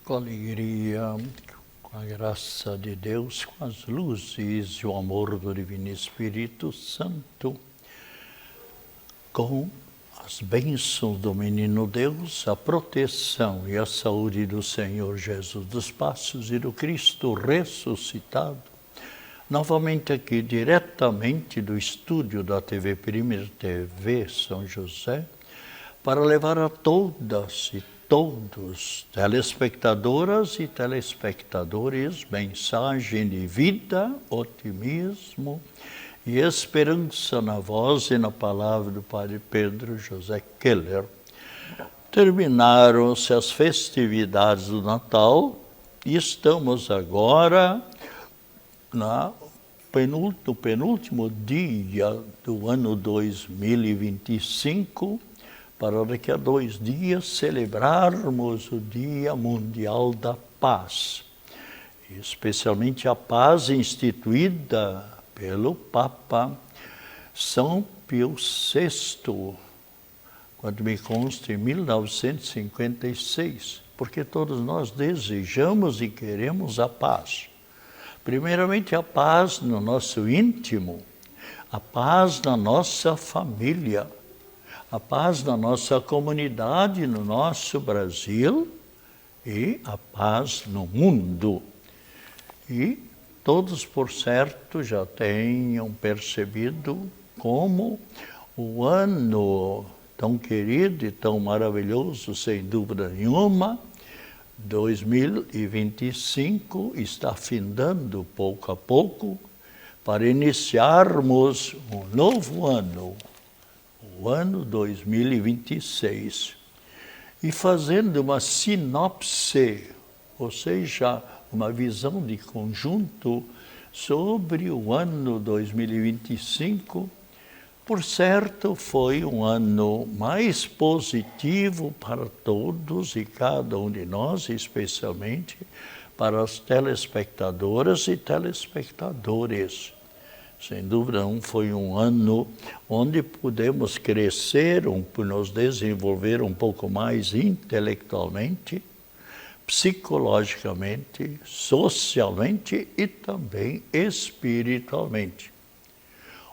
Com alegria, com a graça de Deus, com as luzes e o amor do Divino Espírito Santo, com as bênçãos do Menino Deus, a proteção e a saúde do Senhor Jesus dos Passos e do Cristo ressuscitado, novamente aqui diretamente do estúdio da TV Primeira TV São José, para levar a todas e todos, telespectadoras e telespectadores, mensagem de vida, otimismo e esperança na voz e na palavra do Padre Pedro José Keller. Terminaram-se as festividades do Natal e estamos agora no penúltimo dia do ano 2025, para daqui a 2 dias celebrarmos o Dia Mundial da Paz, especialmente a paz instituída pelo Papa São Pio VI, quando me consta em 1956, porque todos nós desejamos e queremos a paz. Primeiramente a paz no nosso íntimo, a paz na nossa família, a paz na nossa comunidade, no nosso Brasil e a paz no mundo. E todos, por certo, já tenham percebido como o ano tão querido e tão maravilhoso, sem dúvida nenhuma, 2025 está findando pouco a pouco para iniciarmos um novo ano, o ano 2026, e fazendo uma sinopse, ou seja, uma visão de conjunto sobre o ano 2025, por certo foi um ano mais positivo para todos e cada um de nós, especialmente para as telespectadoras e telespectadores. Sem dúvida, foi um ano onde pudemos crescer, nos desenvolver um pouco mais intelectualmente, psicologicamente, socialmente e também espiritualmente.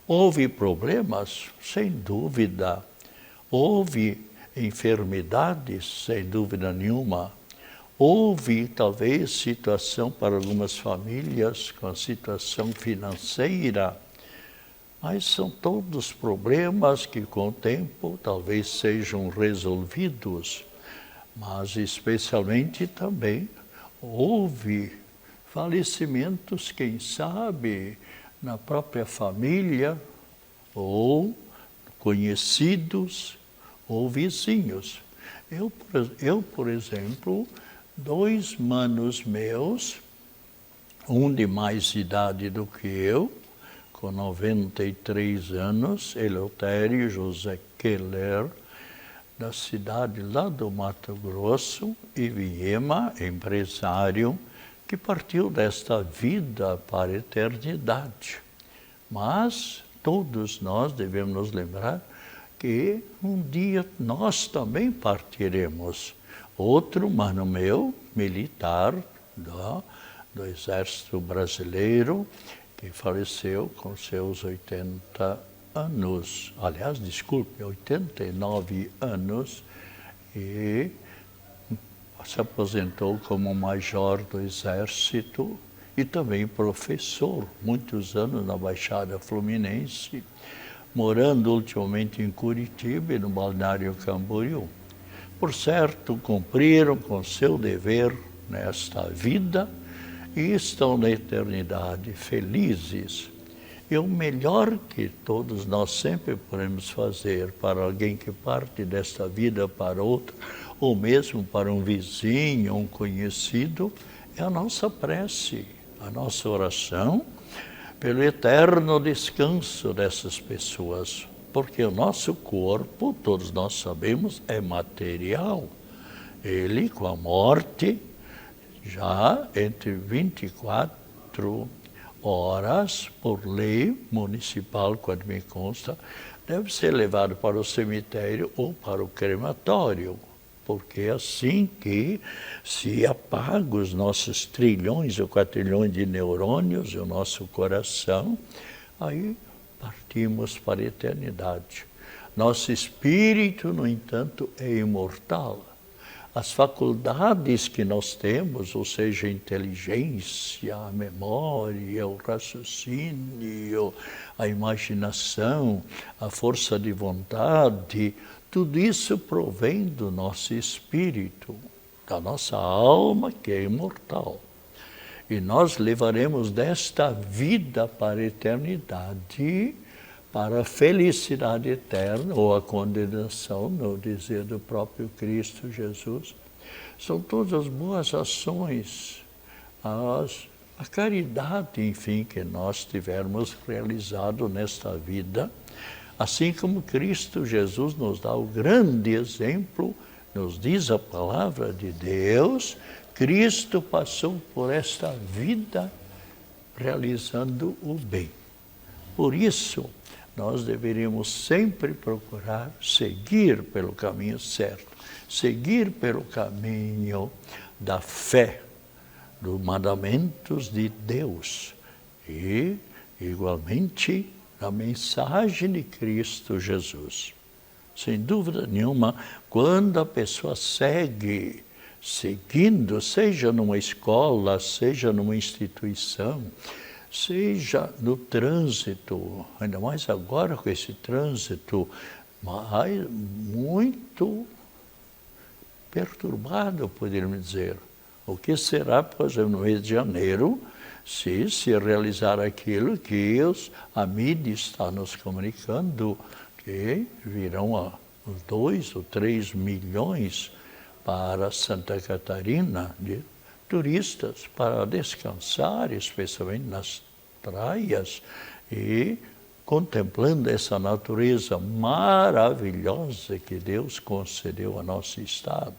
Houve problemas? Sem dúvida. Houve enfermidades? Sem dúvida nenhuma. Houve, talvez, situação para algumas famílias com a situação financeira, mas são todos problemas que, com o tempo, talvez sejam resolvidos. Mas, especialmente, também houve falecimentos, quem sabe, na própria família, ou conhecidos, ou vizinhos. Eu, por exemplo, 2 manos meus, um de mais idade do que eu, com 93 anos, Eleutério José Keller, da cidade lá do Mato Grosso, e Viema, empresário, que partiu desta vida para a eternidade. Mas todos nós devemos nos lembrar que um dia nós também partiremos. Outro mano meu, militar do Exército Brasileiro, que faleceu com seus 80 anos, aliás, desculpe, 89 anos, e se aposentou como major do Exército e também professor, muitos anos na Baixada Fluminense, morando ultimamente em Curitiba e no Balneário Camboriú. Por certo, cumpriram com seu dever nesta vida e estão na eternidade felizes. E o melhor que todos nós sempre podemos fazer para alguém que parte desta vida para outra, ou mesmo para um vizinho, um conhecido, é a nossa prece, a nossa oração pelo eterno descanso dessas pessoas. Porque o nosso corpo, todos nós sabemos, é material. Ele, com a morte, já entre 24 horas, por lei municipal, quando me consta, deve ser levado para o cemitério ou para o crematório. porque é assim que se apaga os nossos trilhões ou quatrilhões de neurônios, o nosso coração, aí partimos para a eternidade. Nosso espírito, no entanto, é imortal. As faculdades que nós temos, ou seja, a inteligência, a memória, o raciocínio, a imaginação, a força de vontade, tudo isso provém do nosso espírito, da nossa alma que é imortal. E nós levaremos desta vida para a eternidade, para a felicidade eterna, ou a condenação, no dizer do próprio Cristo Jesus. São todas as boas ações, a caridade, enfim, que nós tivermos realizado nesta vida, assim como Cristo Jesus nos dá o grande exemplo, nos diz a palavra de Deus, Cristo passou por esta vida realizando o bem. Por isso, nós deveríamos sempre procurar seguir pelo caminho certo, seguir pelo caminho da fé, dos mandamentos de Deus e, igualmente, da mensagem de Cristo Jesus. Sem dúvida nenhuma, quando a pessoa segue, seguindo, seja numa escola, seja numa instituição, seja no trânsito, ainda mais agora com esse trânsito muito perturbado, poderíamos dizer. O que será, por exemplo, no Rio de Janeiro, se realizar aquilo que a mídia está nos comunicando, que virão 2 ou 3 milhões para Santa Catarina, de turistas para descansar, especialmente nas praias, e contemplando essa natureza maravilhosa que Deus concedeu ao nosso estado,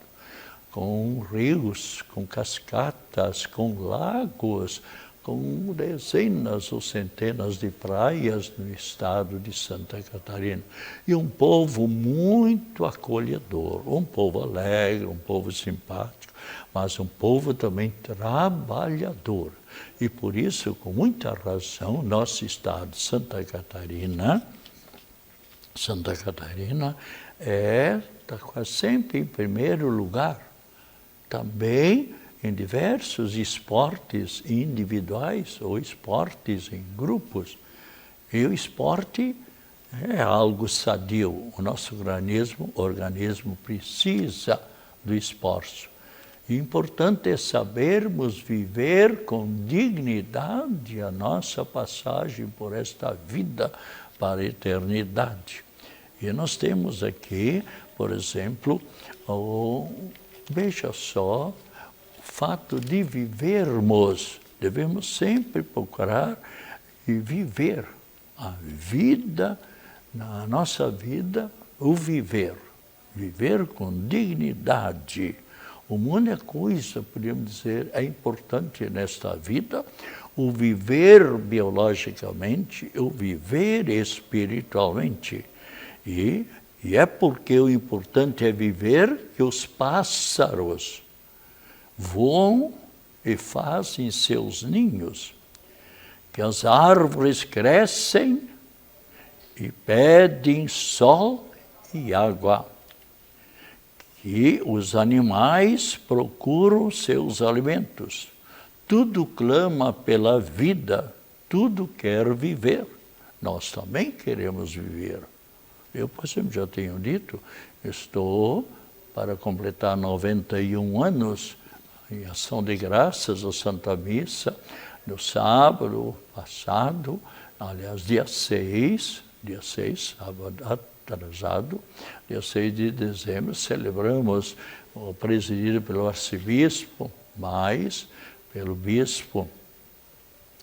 com rios, com cascatas, com lagos, com dezenas ou centenas de praias no estado de Santa Catarina. E um povo muito acolhedor, um povo alegre, um povo simpático, mas um povo também trabalhador. E por isso, com muita razão, nosso estado, Santa Catarina, está quase sempre em primeiro lugar. Também em diversos esportes individuais ou esportes em grupos. E o esporte é algo sadio. O nosso organismo precisa do esforço. E importante é sabermos viver com dignidade a nossa passagem por esta vida para a eternidade. E nós temos aqui, por exemplo, veja só, o fato de vivermos, devemos sempre procurar e viver a vida, na nossa vida, o viver com dignidade. Uma única coisa, podemos dizer, é importante nesta vida, o viver biologicamente, o viver espiritualmente. E é porque o importante é viver que os pássaros voam e fazem seus ninhos, que as árvores crescem e pedem sol e água, que os animais procuram seus alimentos. Tudo clama pela vida, tudo quer viver. Nós também queremos viver. Eu, por exemplo, já tenho dito, estou para completar 91 anos em ação de graças à Santa Missa, no sábado passado, aliás, dia 6, sábado atrasado, dia 6 de dezembro, celebramos, presidido pelo arcebispo, mais pelo bispo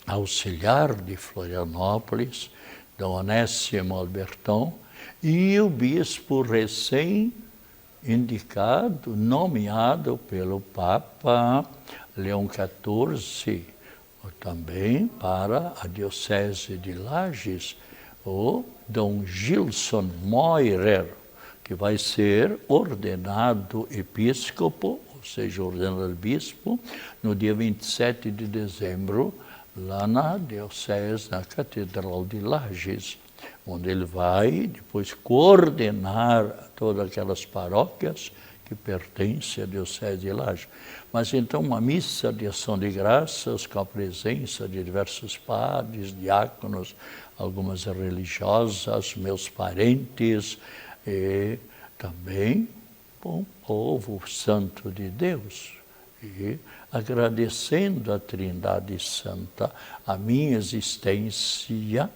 auxiliar de Florianópolis, Dom Onésimo Albertão, e o bispo recém-indicado, nomeado pelo Papa Leão XIV, também para a Diocese de Lages, o Dom Gilson Meurer, que vai ser ordenado episcopo, ou seja, ordenado bispo, no dia 27 de dezembro, lá na Diocese, na Catedral de Lages, onde ele vai depois coordenar todas aquelas paróquias que pertencem à Diocese de Lages. Mas então uma missa de ação de graças com a presença de diversos padres, diáconos, algumas religiosas, meus parentes, e também o povo santo de Deus. E agradecendo à Trindade Santa a minha existência,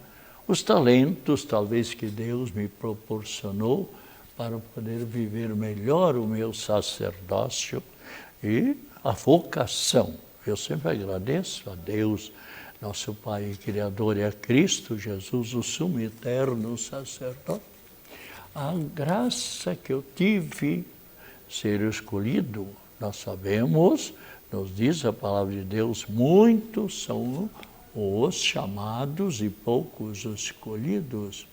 os talentos talvez que Deus me proporcionou para poder viver melhor o meu sacerdócio e a vocação. Eu sempre agradeço a Deus, nosso Pai e Criador, e a Cristo Jesus, o sumo e eterno sacerdote, a graça que eu tive ser escolhido. Nós sabemos, nos diz a palavra de Deus, muitos são os chamados e poucos os escolhidos.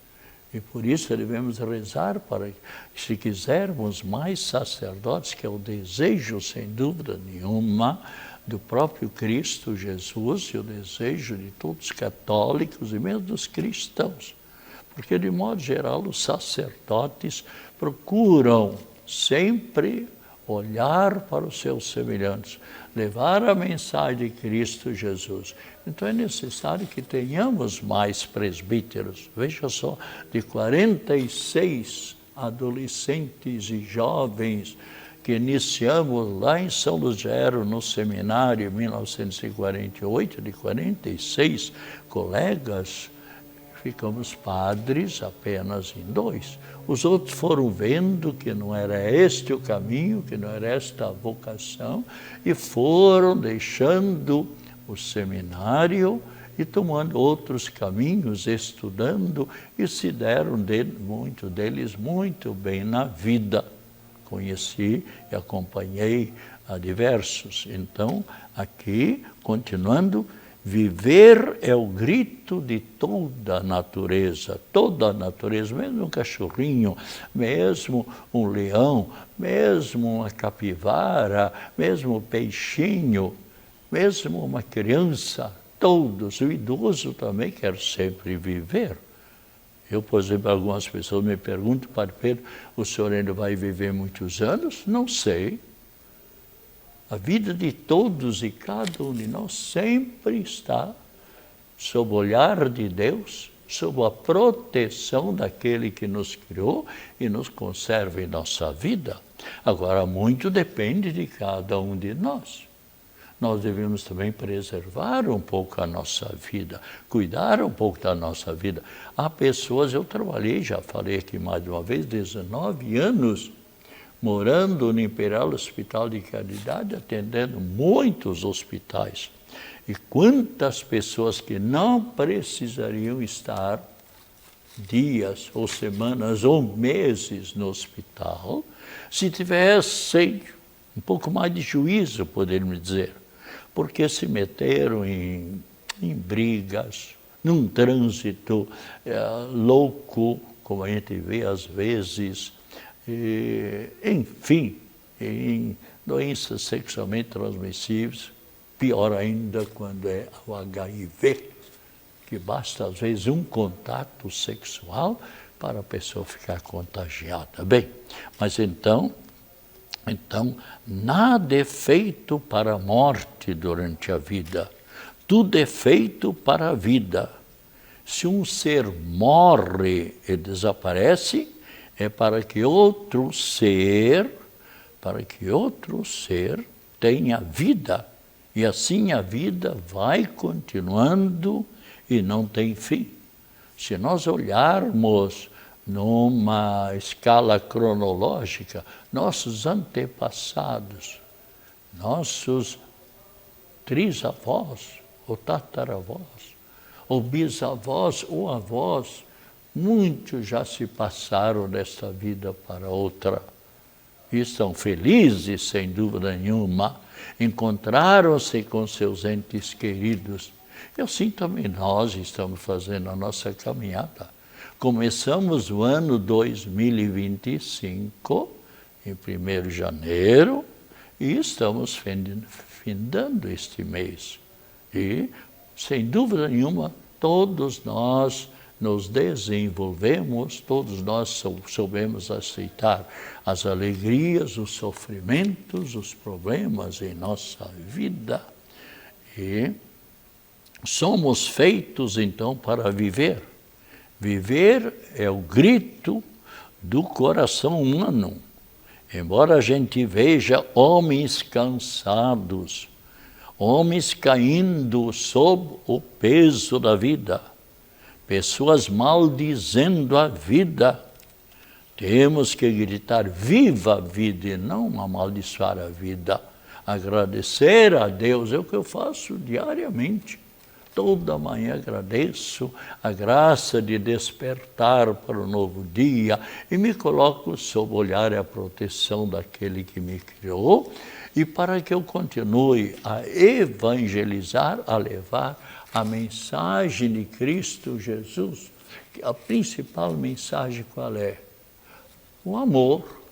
E por isso devemos rezar para que, se quisermos mais sacerdotes, que é o desejo, sem dúvida nenhuma, do próprio Cristo Jesus e o desejo de todos os católicos e mesmo dos cristãos. Porque, de modo geral, os sacerdotes procuram sempre olhar para os seus semelhantes, levar a mensagem de Cristo Jesus. Então é necessário que tenhamos mais presbíteros. Veja só, de 46 adolescentes e jovens que iniciamos lá em São Lugero, no seminário, em 1948, de 46 colegas, ficamos padres apenas em 2. Os outros foram vendo que não era este o caminho, que não era esta a vocação, e foram deixando o seminário e tomando outros caminhos, estudando, e se deram, muitos deles, muito bem na vida. Conheci e acompanhei a diversos. Então, aqui, continuando, viver é o grito de toda a natureza, mesmo um cachorrinho, mesmo um leão, mesmo uma capivara, mesmo um peixinho, mesmo uma criança, todos, o idoso também quer sempre viver. Eu, por exemplo, algumas pessoas me perguntam, Padre Pedro, o senhor ainda vai viver muitos anos? Não sei. A vida de todos e cada um de nós sempre está sob o olhar de Deus, sob a proteção daquele que nos criou e nos conserva em nossa vida. Agora, muito depende de cada um de nós. Nós devemos também preservar um pouco a nossa vida, cuidar um pouco da nossa vida. Há pessoas, eu trabalhei, já falei aqui mais de uma vez, 19 anos, morando no Imperial Hospital de Caridade, atendendo muitos hospitais. E quantas pessoas que não precisariam estar dias ou semanas ou meses no hospital, se tivessem um pouco mais de juízo, poderíamos dizer, porque se meteram em brigas, num trânsito louco, como a gente vê às vezes, enfim, em doenças sexualmente transmissíveis, pior ainda quando é o HIV, que basta às vezes um contato sexual para a pessoa ficar contagiada. Bem, mas então, nada é feito para a morte durante a vida, tudo é feito para a vida. Se um ser morre e desaparece, é para que outro ser tenha vida. E assim a vida vai continuando e não tem fim. Se nós olharmos numa escala cronológica, nossos antepassados, nossos trisavós, ou tataravós, ou bisavós, ou avós, muitos já se passaram desta vida para outra. E estão felizes, sem dúvida nenhuma, encontraram-se com seus entes queridos. E assim também nós estamos fazendo a nossa caminhada. Começamos o ano 2025, em 1º de janeiro, e estamos findando este mês. E, sem dúvida nenhuma, todos nós nos desenvolvemos, todos nós soubemos aceitar as alegrias, os sofrimentos, os problemas em nossa vida. E somos feitos, então, para viver. Viver é o grito do coração humano. Embora a gente veja homens cansados, homens caindo sob o peso da vida, pessoas maldizendo a vida, temos que gritar, viva a vida, e não amaldiçoar a vida. Agradecer a Deus é o que eu faço diariamente. Toda manhã agradeço a graça de despertar para o novo dia e me coloco sob o olhar e a proteção daquele que me criou, e para que eu continue a evangelizar, a levar a mensagem de Cristo Jesus. A principal mensagem qual é? O amor,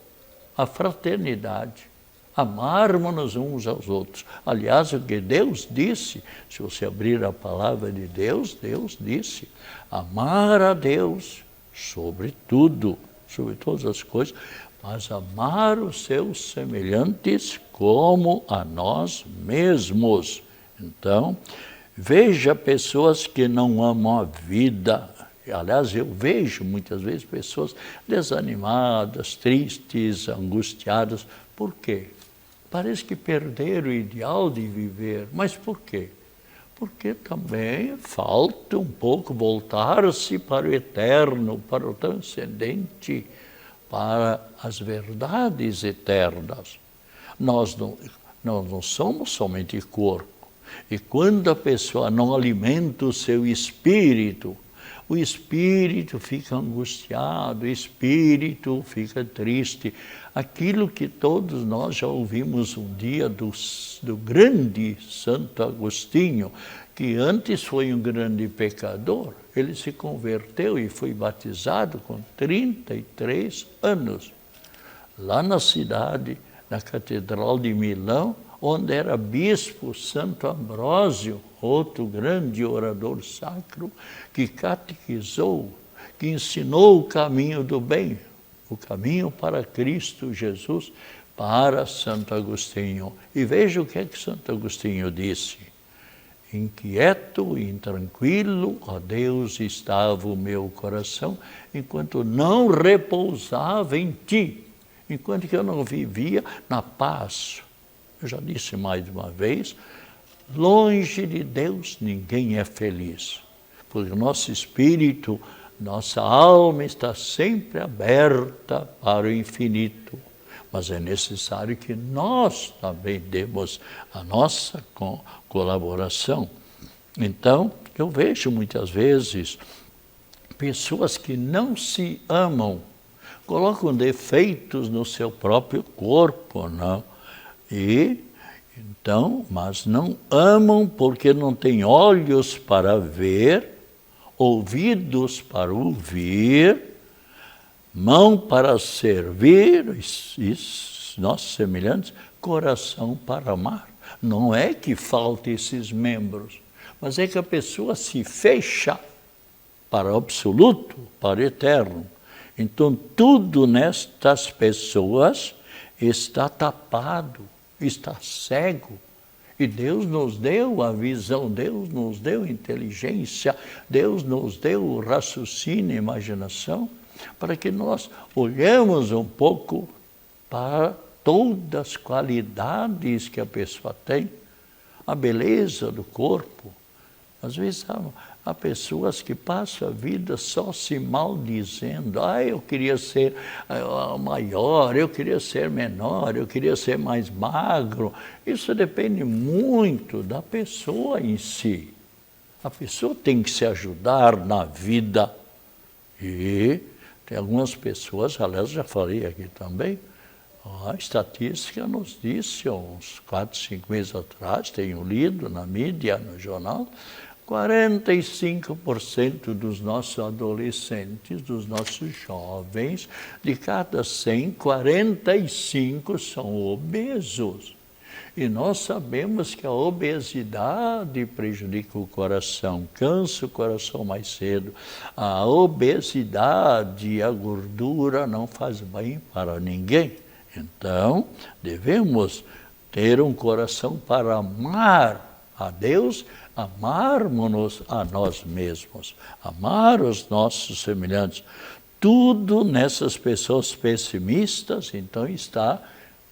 a fraternidade, amarmos-nos uns aos outros. Aliás, o que Deus disse, se você abrir a palavra de Deus, Deus disse, amar a Deus sobre tudo, sobre todas as coisas, mas amar os seus semelhantes como a nós mesmos. Então, veja pessoas que não amam a vida. Aliás, eu vejo muitas vezes pessoas desanimadas, tristes, angustiadas. Por quê? Parece que perderam o ideal de viver. Mas por quê? Porque também falta um pouco voltar-se para o eterno, para o transcendente, para as verdades eternas. Nós não somos somente corpo. E quando a pessoa não alimenta o seu espírito, o espírito fica angustiado, o espírito fica triste. Aquilo que todos nós já ouvimos um dia do grande Santo Agostinho, que antes foi um grande pecador, ele se converteu e foi batizado com 33 anos, lá na cidade, na Catedral de Milão, onde era bispo Santo Ambrósio, outro grande orador sacro, que catequizou, que ensinou o caminho do bem, o caminho para Cristo Jesus, para Santo Agostinho. E veja o que é que Santo Agostinho disse. Inquieto e intranquilo, ó Deus, estava o meu coração, enquanto não repousava em Ti, enquanto que eu não vivia na paz. Eu já disse mais de uma vez, longe de Deus ninguém é feliz, porque o nosso espírito, nossa alma está sempre aberta para o infinito, mas é necessário que nós também demos a nossa colaboração. Então, eu vejo muitas vezes pessoas que não se amam, colocam defeitos no seu próprio corpo, não? Mas não amam porque não têm olhos para ver, ouvidos para ouvir, mão para servir, nossos semelhantes, coração para amar. Não é que faltem esses membros, mas é que a pessoa se fecha para o absoluto, para o eterno. Então, tudo nestas pessoas está tapado, está cego. E Deus nos deu a visão, Deus nos deu inteligência, Deus nos deu o raciocínio e imaginação, para que nós olhemos um pouco para todas as qualidades que a pessoa tem, a beleza do corpo. Às vezes há pessoas que passam a vida só se maldizendo. Eu queria ser maior, eu queria ser menor, eu queria ser mais magro. Isso depende muito da pessoa em si. A pessoa tem que se ajudar na vida. E tem algumas pessoas, aliás, já falei aqui também, a estatística nos disse, uns 4, 5 meses atrás, tenho lido na mídia, no jornal, 45% dos nossos adolescentes, dos nossos jovens, de cada 100, 45 são obesos. E nós sabemos que a obesidade prejudica o coração, cansa o coração mais cedo. A obesidade e a gordura não faz bem para ninguém. Então, devemos ter um coração para amar a Deus, amarmos-nos a nós mesmos, amar os nossos semelhantes. Tudo nessas pessoas pessimistas, então, está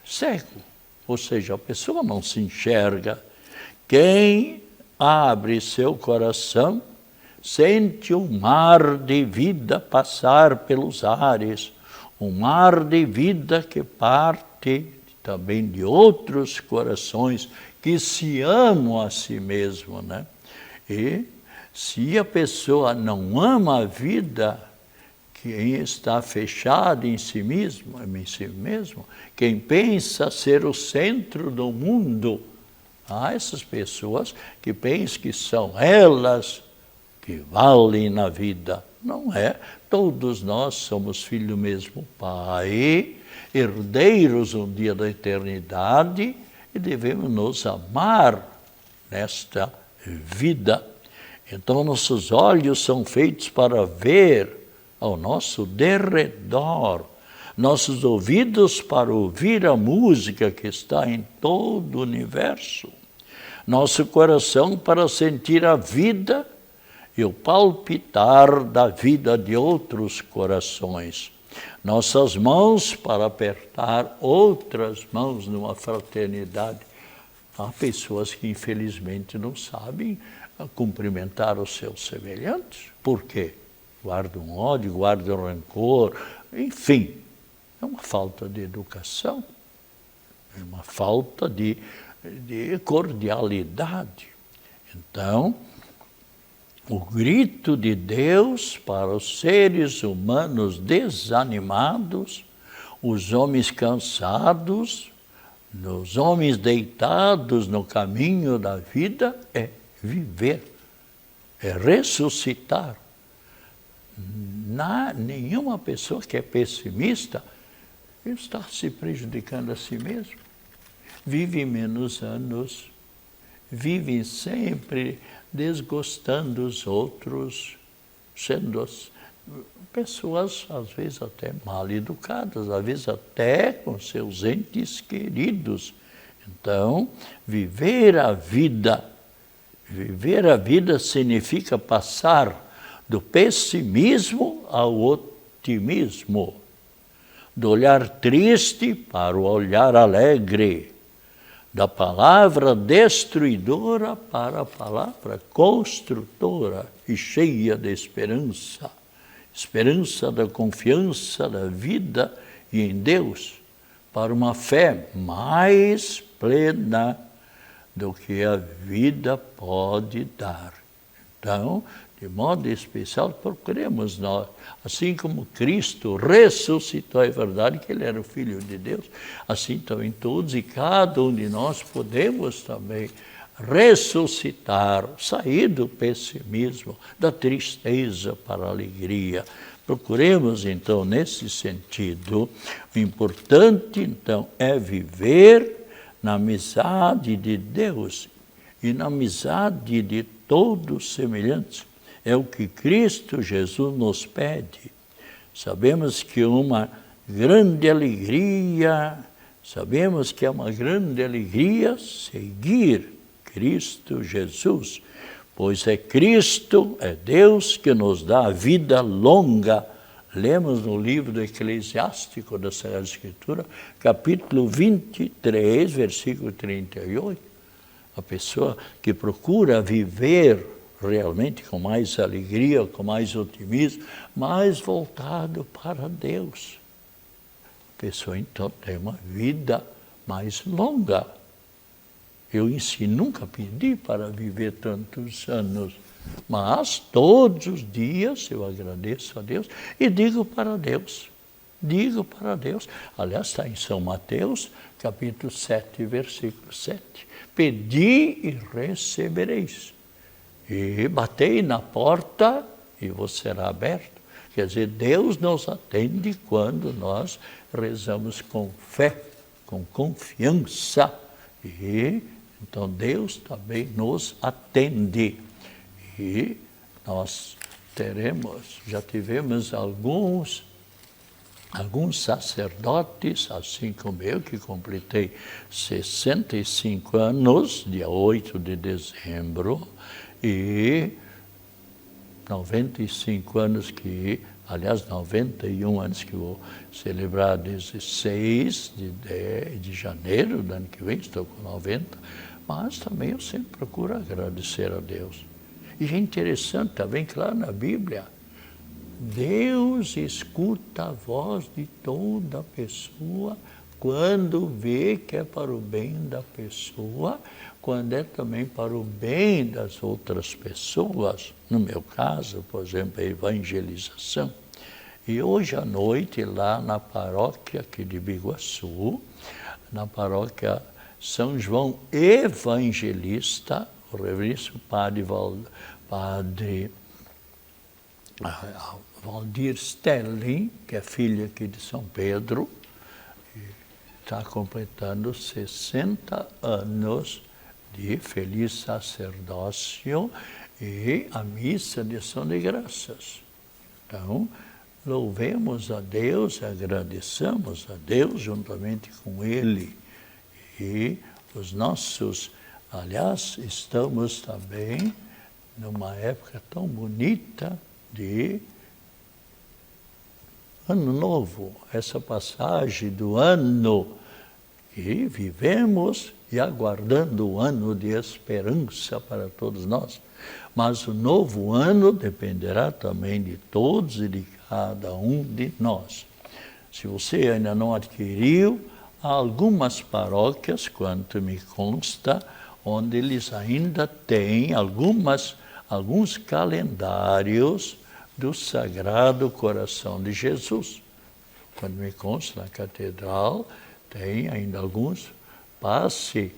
cego. Ou seja, a pessoa não se enxerga. Quem abre seu coração sente um mar de vida passar pelos ares, um mar de vida que parte também de outros corações que se amam a si mesmo, né? E se a pessoa não ama a vida, quem está fechado em si mesmo, quem pensa ser o centro do mundo, há essas pessoas que pensam que são elas que valem na vida. Não é. Todos nós somos filhos do mesmo Pai, herdeiros um dia da eternidade, e devemos nos amar nesta vida. Então, nossos olhos são feitos para ver ao nosso derredor, nossos ouvidos para ouvir a música que está em todo o universo, nosso coração para sentir a vida e o palpitar da vida de outros corações, nossas mãos para apertar outras mãos numa fraternidade. Há pessoas que infelizmente não sabem cumprimentar os seus semelhantes. Por quê? Guardam ódio, guardam rancor, enfim. É uma falta de educação, é uma falta de cordialidade. Então, o grito de Deus para os seres humanos desanimados, os homens cansados, os homens deitados no caminho da vida, é viver, é ressuscitar. Nenhuma pessoa que é pessimista está se prejudicando a si mesmo. Vive menos anos, vive sempre desgostando os outros, sendo pessoas, às vezes, até mal educadas, às vezes até com seus entes queridos. Então, viver a vida significa passar do pessimismo ao otimismo, do olhar triste para o olhar alegre, da palavra destruidora para a palavra construtora e cheia de esperança, esperança da confiança da vida e em Deus, para uma fé mais plena do que a vida pode dar. Então, de modo especial, procuremos nós, assim como Cristo ressuscitou, é verdade que Ele era o Filho de Deus, assim também todos e cada um de nós podemos também ressuscitar, sair do pessimismo, da tristeza para a alegria. Procuremos, então, nesse sentido, o importante, então, é viver na amizade de Deus e na amizade de todos os semelhantes. É o que Cristo Jesus nos pede. Sabemos que é uma grande alegria seguir Cristo Jesus, pois é Cristo, é Deus que nos dá a vida longa. Lemos no livro do Eclesiástico da Sagrada Escritura, capítulo 23, versículo 38. A pessoa que procura viver realmente com mais alegria, com mais otimismo, mais voltado para Deus. A pessoa então tem uma vida mais longa. Eu em si nunca pedi para viver tantos anos, mas todos os dias eu agradeço a Deus e digo para Deus. Aliás, está em São Mateus, capítulo 7, versículo 7. Pedi e recebereis. E batei na porta e vos será aberto. Quer dizer, Deus nos atende quando nós rezamos com fé, com confiança. E então Deus também nos atende. E nós já tivemos alguns sacerdotes, assim como eu, que completei 65 anos, dia 8 de dezembro, e 95 anos aliás, 91 anos que vou celebrar 16 de janeiro do ano que vem, estou com 90, mas também eu sempre procuro agradecer a Deus. E é interessante, está bem claro na Bíblia, Deus escuta a voz de toda pessoa quando vê que é para o bem da pessoa, quando é também para o bem das outras pessoas. No meu caso, por exemplo, a evangelização. E hoje à noite, lá na paróquia aqui de Biguaçu, na paróquia São João Evangelista, o reverendo padre Valdir Stelling, que é filho aqui de São Pedro, está completando 60 anos de feliz sacerdócio e a missa de ação de graças. Então, louvemos a Deus, agradeçamos a Deus juntamente com Ele. E aliás, estamos também numa época tão bonita de Ano Novo, essa passagem do ano, e vivemos e aguardando o ano de esperança para todos nós. Mas o novo ano dependerá também de todos e de cada um de nós. Se você ainda não adquiriu, há algumas paróquias, quanto me consta, onde eles ainda têm alguns calendários do Sagrado Coração de Jesus. Quando me consta, na catedral, tem ainda alguns. Passe,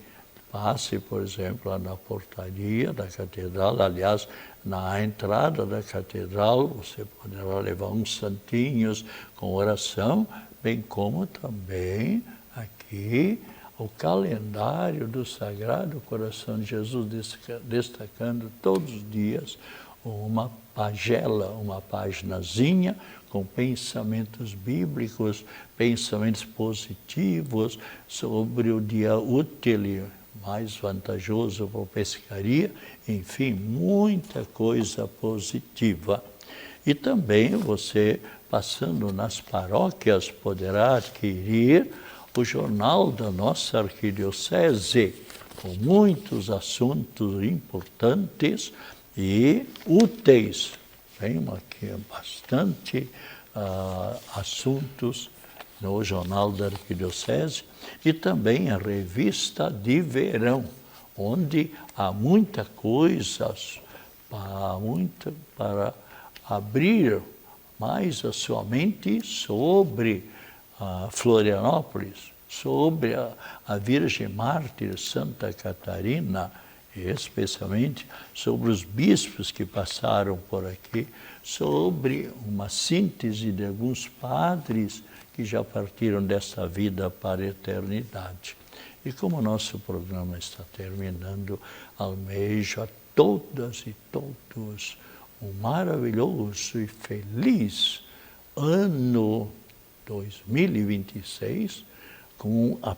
por exemplo, lá na portaria da catedral. Aliás, na entrada da catedral, você poderá levar uns santinhos com oração, bem como também aqui o calendário do Sagrado Coração de Jesus, destacando todos os dias uma pagela, uma paginazinha com pensamentos bíblicos, pensamentos positivos sobre o dia útil, mais vantajoso para a pescaria, enfim, muita coisa positiva. E também você, passando nas paróquias, poderá adquirir o jornal da nossa arquidiocese, com muitos assuntos importantes e úteis. Tem aqui bastante assuntos no Jornal da Arquidiocese e também a revista de verão, onde há muita coisa para abrir mais a sua mente sobre Florianópolis, sobre a Virgem Mártir Santa Catarina, e especialmente sobre os bispos que passaram por aqui, sobre uma síntese de alguns padres que já partiram desta vida para a eternidade. E como o nosso programa está terminando, almejo a todas e todos um maravilhoso e feliz ano 2026, com a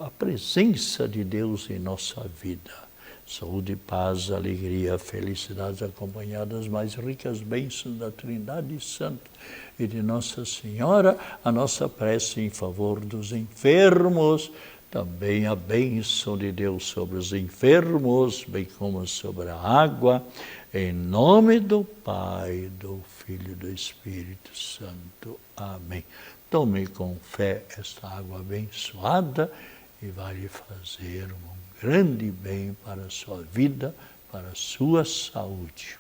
presença de Deus em nossa vida. Saúde, paz, alegria, felicidades acompanhadas das mais ricas bênçãos da Trindade Santa e de Nossa Senhora, a nossa prece em favor dos enfermos, também a bênção de Deus sobre os enfermos, bem como sobre a água, em nome do Pai, do Filho e do Espírito Santo. Amém. Tome com fé esta água abençoada e vai lhe fazer um grande bem para a sua vida, para a sua saúde.